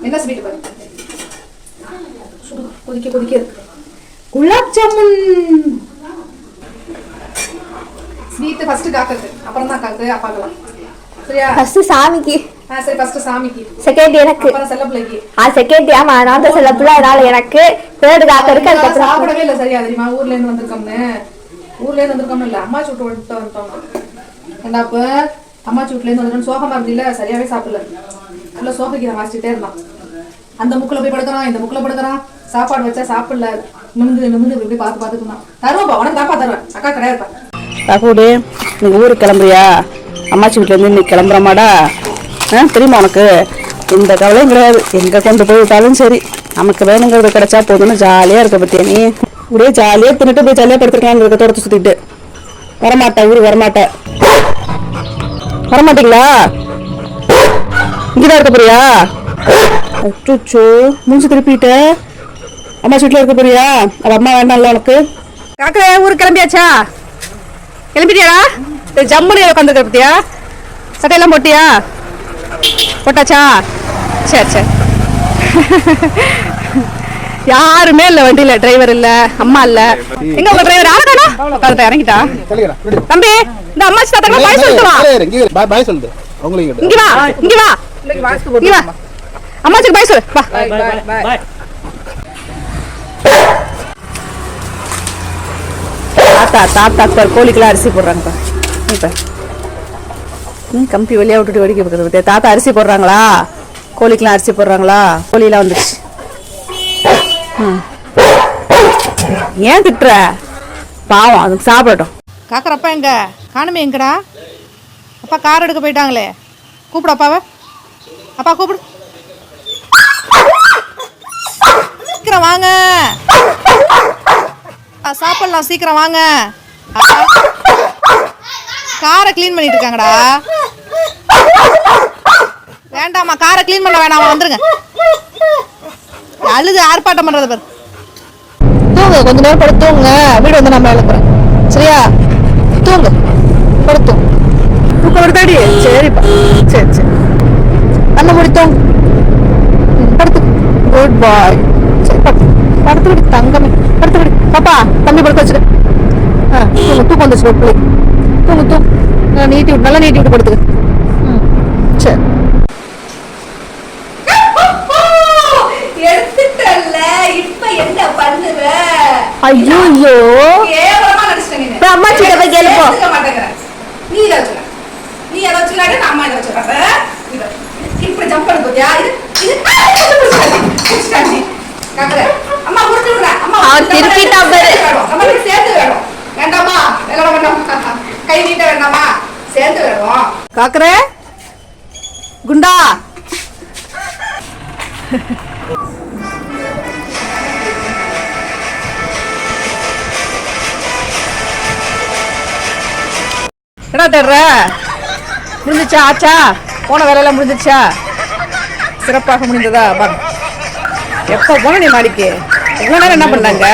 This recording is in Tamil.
என்ன ஸ்வீட் பாரு. கொதிக்க கொதிக்க இருக்கு. குலாப் ஜாமுன் ஸ்வீட் ஃபர்ஸ்ட் காக்குது, அப்புறம் தான் காக்கு அப்பாக்கலாம். சரியா? ஃபர்ஸ்ட் சாமிக்கு. சரி ஃபர்ஸ்ட் சாமிக்கு. செகண்ட் எனக்கு. அப்புறம் செல்லப்பிள்ளைக்கு. செகண்ட் ஆமா நான் தான் செல்லப்பிள்ளை, அதனால எனக்கு. தேர்ட் காக்க இருக்கு. அதுக்கு அப்புறம் சாப்பிடவே இல்ல. சரியா தெரியுமா? ஊர்ல இருந்து வந்திருக்கோம்னு இல்ல, அம்மா சூட்டு வந்துட்டோம். என்னப்ப அம்மா சூட்ல இருந்து வந்துட்டோம். சோகமா இருந்தில்ல, சரியாவே சாப்பிடல. நல்லா சோகக்கீரை வாசிச்சுட்டே இருந்தான். அந்த முக்குல போய் படுக்கிறான், இந்த முக்குல படுக்கிறான். சாப்பாடு வச்சா சாப்பிடல, நிமிந்து இப்படி பார்த்து பார்த்துக்கலாம். தருவாப்பா, உனக்கு தாப்பா தருவேன், அக்கா கிடையாதுப்பா. தகவல் நீங்க ஊருக்கு கிளம்புறியா? அம்மாச்சி வீட்டுல இருந்து இன்னைக்கு கிளம்புறமாடா? தெரியுமா உனக்கு? இந்த கவலையும் கிடையாது. எங்க கொண்டு போய் விட்டாலும் சரி, நமக்கு வேணுங்கிறது கிடைச்சா போதும்னு ஜாலியா இருக்க பத்தியா நீ? இப்படியே ஜாலியா தின்னுட்டு போய் ஜாலியா படுத்துருக்காங்க தோட்டத்தை சுத்திட்டு. வரமாட்டா ஊருக்கு வரமாட்டீங்களா? இங்கதான் இருக்க போறியா? அச்சோ மூஞ்சி திருப்பிட்ட. அம்மாச்சி வீட்டுல இருக்க போறியா? அவ அம்மா வேண்டாம்ல உனக்கு? காக்கா ஊருக்கு கிளம்பியாச்சா? கிளம்பிட்டியாடா? ஜம்முனு உட்காந்துருக்க பத்தியா? சட்டையெல்லாம் போட்டியா? போட்டாச்சா? சரி யாருமே இல்ல வண்டியில, டிரைவர் இல்ல, அம்மா இல்ல. எங்க உங்க டிரைவர்? ஆளக்கானா உட்காந்துட்ட, இறங்கிட்டா? தம்பி இந்த அம்மாச்சி தாத்தா பாய் சொல்லுவா. பாய் சொல்லுது. இங்க வா அம்மாச்சிக்கு பாய் சொல்லு. வா தாத்தா கோழிக்கெல்லாம் அரிசி போடுறாங்கப்பா. இப்ப கம்பி வெளியா விட்டுட்டு வெடிக்க வைக்கிறது. தாத்தா அரிசி போடுறாங்களா? கோழிக்கெல்லாம் அரிசி போடுறாங்களா? கோழியெல்லாம் வந்துருச்சு. ஏன் திட்டுற? பாவம், அதுக்கு சாப்பிடட்டும். காக்கறப்பா எங்க காணுமே? எங்கடா அப்பா? கார் எடுக்க போயிட்டாங்களே. கூப்பிடு அப்பாவை. அப்பா கூப்பிடு. சீக்கிரம் வாங்க, சாப்பிடலாம். சீக்கிரம் வாங்க. காரை கிளீன் பண்ணிட்டு இருக்காங்கடா. வேண்டாமா, காரை கிளீன் பண்ண வேணாமா, வந்துருங்க. அழுது ஆர்ப்பாட்டம் பண்றது பாரு. தூங்க, கொஞ்ச நேரம் படுத்து தூங்க. வீடு வந்து நம்ம எழுப்புறேன். சரியா? தூங்கு, படுத்து தூக்கம் வருதாடி? சரிப்பா, சரி நல்ல முடி தூங்கு. படுத்து. குட் பாய். சரி படுத்து விடு தங்கமே, படுத்து விடு. பாப்பா தம்பி படுக்க வச்சுடு. தூக்கம் வந்துச்சு பிள்ளை. தூங்கு நீட்டி விட்டு, நல்லா நீட்டி விட்டு படுத்துக்க. சரி என்ன பண்ணுவ? ஐயோ கேவலமா நடிச்சிட்டீங்க. அம்மாச்சி கிட்ட போய் கேளுப்போ. நீ இத வச்சுக்க, நீ அத வச்சுக்காத, நான் அம்மா இத வச்சுக்கறேன். இப்படி ஜம்ப் பண்ணு போடியா? இது காக்கற அம்மா முடிச்சு விடுறா. அம்மா திருப்பிட்டா பாரு. அம்மா நீ சேர்த்து வேணும். வேண்டாமா? எல்லாம் வேண்டாமா? கை நீட்ட வேண்டாமா? சேர்த்து வேணும். காக்கற குண்டா என்ன தேடுற? முடிஞ்சிச்சா? ஆச்சா? போன வேலையெல்லாம் முடிஞ்சிச்சா? சிறப்பாக முடிந்ததா? எப்ப போன நீ மாடிக்கு? இவ்வளவு நேரம் என்ன பண்ணாங்க?